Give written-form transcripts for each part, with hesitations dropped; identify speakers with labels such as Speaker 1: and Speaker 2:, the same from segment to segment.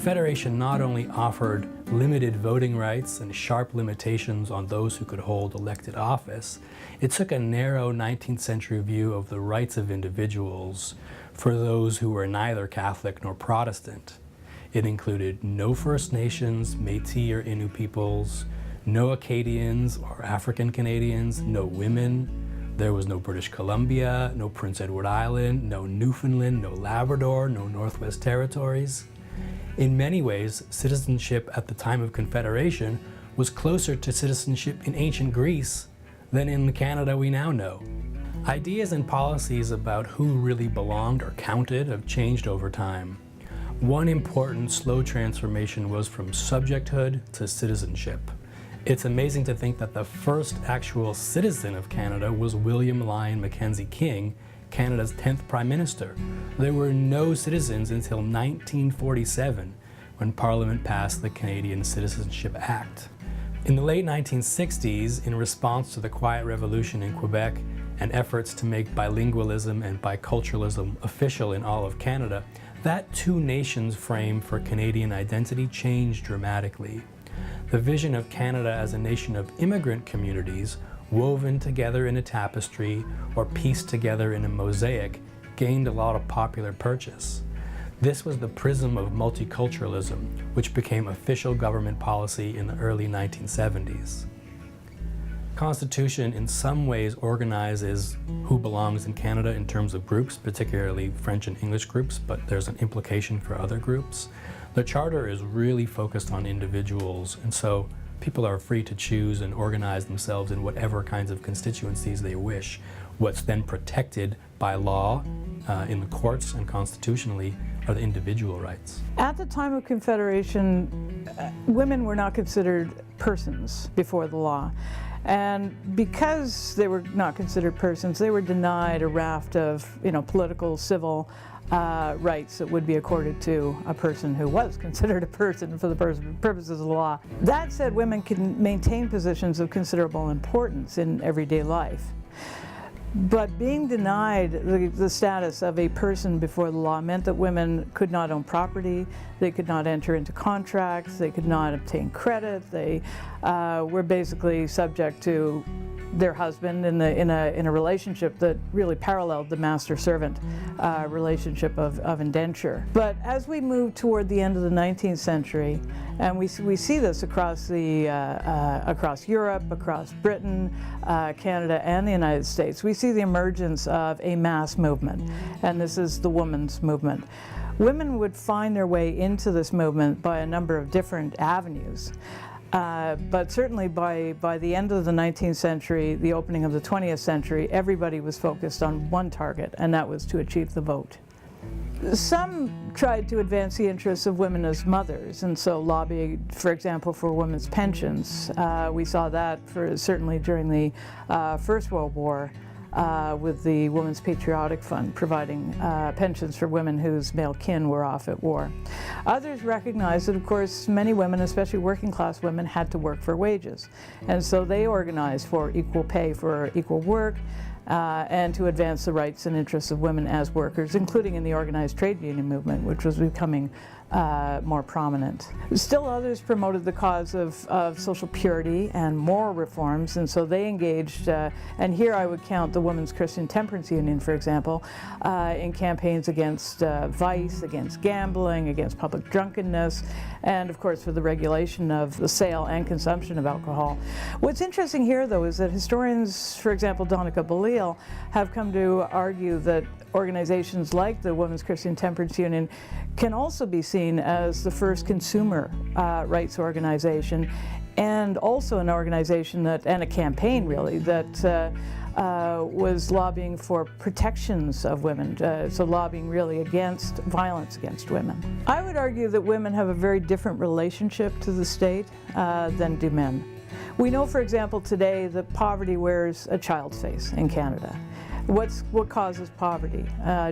Speaker 1: Confederation not only offered limited voting rights and sharp limitations on those who could hold elected office, it took a narrow 19th century view of the rights of individuals for those who were neither Catholic nor Protestant. It included no First Nations, Métis or Innu peoples, no Acadians or African Canadians, no women. There was no British Columbia, no Prince Edward Island, no Newfoundland, no Labrador, no Northwest Territories. In many ways, citizenship at the time of Confederation was closer to citizenship in ancient Greece than in the Canada we now know. Ideas and policies about who really belonged or counted have changed over time. One important slow transformation was from subjecthood to citizenship. It's amazing to think that the first actual citizen of Canada was William Lyon Mackenzie King, Canada's 10th Prime Minister. There were no citizens until 1947, when Parliament passed the Canadian Citizenship Act. In the late 1960s, in response to the Quiet Revolution in Quebec and efforts to make bilingualism and biculturalism official in all of Canada, that two nations frame for Canadian identity changed dramatically. The vision of Canada as a nation of immigrant communities woven together in a tapestry or pieced together in a mosaic gained a lot of popular purchase. This was the prism of multiculturalism, which became official government policy in the early 1970s. Constitution in some ways organizes who belongs in Canada in terms of groups, particularly French and English groups, but there's an implication for other groups. The Charter is really focused on individuals, and so people are free to choose and organize themselves in whatever kinds of constituencies they wish. What's then protected by law in the courts and constitutionally are the individual rights.
Speaker 2: At the time of Confederation, women were not considered persons before the law. And because they were not considered persons, they were denied a raft of, political, civil rights that would be accorded to a person who was considered a person for the purposes of the law. That said, women can maintain positions of considerable importance in everyday life. But being denied the status of a person before the law meant that women could not own property, they could not enter into contracts, they could not obtain credit, they were basically subject to their husband in a relationship that really paralleled the master-servant relationship of indenture. But as we move toward the end of the 19th century, and we see this across Europe, across Britain, Canada, and the United States, we see the emergence of a mass movement, and this is the women's movement. Women would find their way into this movement by a number of different avenues. But certainly by the end of the 19th century, the opening of the 20th century, everybody was focused on one target, and that was to achieve the vote. Some tried to advance the interests of women as mothers, and so lobbied, for example, for women's pensions. We saw that certainly during the First World War. With the Women's Patriotic Fund providing pensions for women whose male kin were off at war. Others recognized that, of course, many women, especially working class women, had to work for wages. And so they organized for equal pay for equal work and to advance the rights and interests of women as workers, including in the organized trade union movement, which was becoming more prominent. Still others promoted the cause of social purity and moral reforms, and so they engaged, and here I would count the Women's Christian Temperance Union, for example, in campaigns against vice, against gambling, against public drunkenness, and of course for the regulation of the sale and consumption of alcohol. What's interesting here, though, is that historians, for example, Donica Balile, have come to argue that organizations like the Women's Christian Temperance Union can also be seen as the first consumer rights organization, and also an organization and a campaign really, that was lobbying for protections of women, so lobbying really against violence against women. I would argue that women have a very different relationship to the state than do men. We know, for example, today that poverty wears a child's face in Canada. What causes poverty?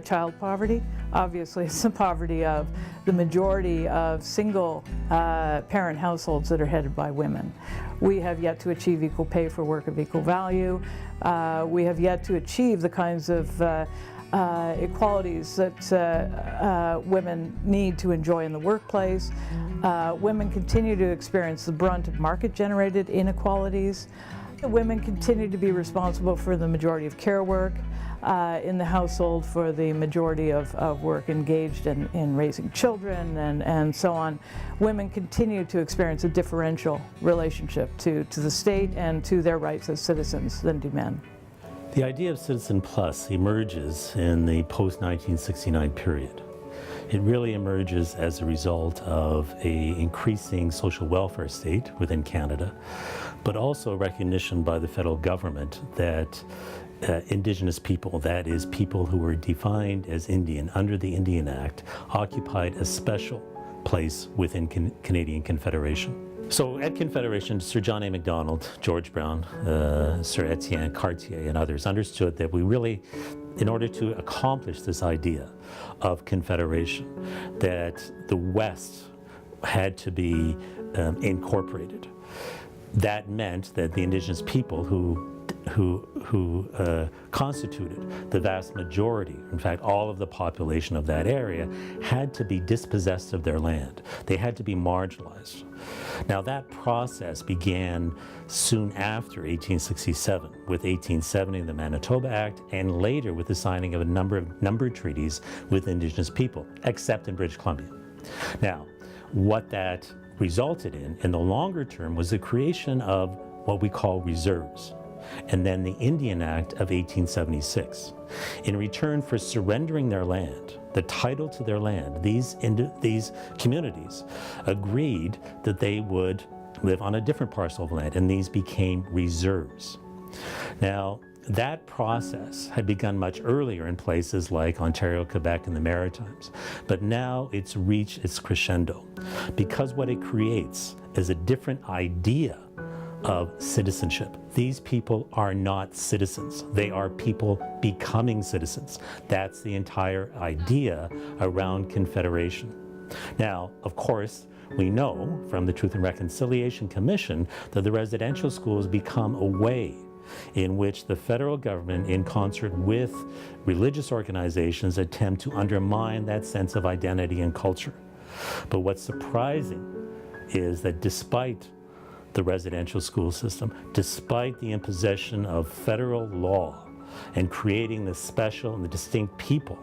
Speaker 2: Child poverty? Obviously, it's the poverty of the majority of single parent households that are headed by women. We have yet to achieve equal pay for work of equal value. We have yet to achieve the kinds of equalities that women need to enjoy in the workplace. Women continue to experience the brunt of market-generated inequalities. Women continue to be responsible for the majority of care work in the household, for the majority of work engaged in raising children and so on. Women continue to experience a differential relationship to the state and to their rights as citizens than do men.
Speaker 3: The idea of Citizen Plus emerges in the post-1969 period. It really emerges as a result of an increasing social welfare state within Canada, but also recognition by the federal government that Indigenous people, that is, people who were defined as Indian under the Indian Act, occupied a special place within Canadian Confederation. So at Confederation, Sir John A. Macdonald, George Brown, Sir Etienne Cartier, and others understood that we really, in order to accomplish this idea of Confederation, that the West had to be incorporated. That meant that the Indigenous people who constituted the vast majority, in fact all of the population of that area, had to be dispossessed of their land. They had to be marginalized. Now that process began soon after 1867 with 1870 the Manitoba Act, and later with the signing of a number of treaties with Indigenous people, except in British Columbia. Now, what that resulted in the longer term, was the creation of what we call reserves, and then the Indian Act of 1876. In return for surrendering their land, the title to their land, these communities agreed that they would live on a different parcel of land, and these became reserves. Now, that process had begun much earlier in places like Ontario, Quebec, and the Maritimes, but now it's reached its crescendo, because what it creates is a different idea of citizenship. These people are not citizens. They are people becoming citizens. That's the entire idea around Confederation. Now, of course, we know from the Truth and Reconciliation Commission that the residential schools become a way in which the federal government, in concert with religious organizations, attempt to undermine that sense of identity and culture. But what's surprising is that despite the residential school system, despite the imposition of federal law and creating the special and the distinct people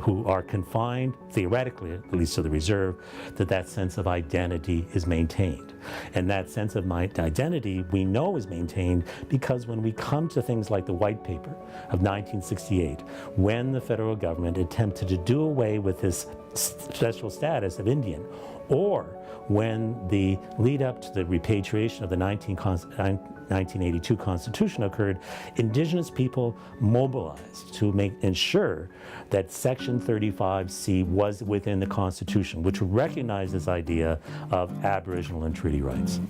Speaker 3: who are confined, theoretically, at least to the reserve, that sense of identity is maintained. And that sense of identity we know is maintained because when we come to things like the White Paper of 1968, when the federal government attempted to do away with this special status of Indian, or when the lead up to the repatriation of the 1982 Constitution occurred, Indigenous people mobilized to ensure that Section 35C was within the Constitution, which recognized this idea of Aboriginal and treaty rights.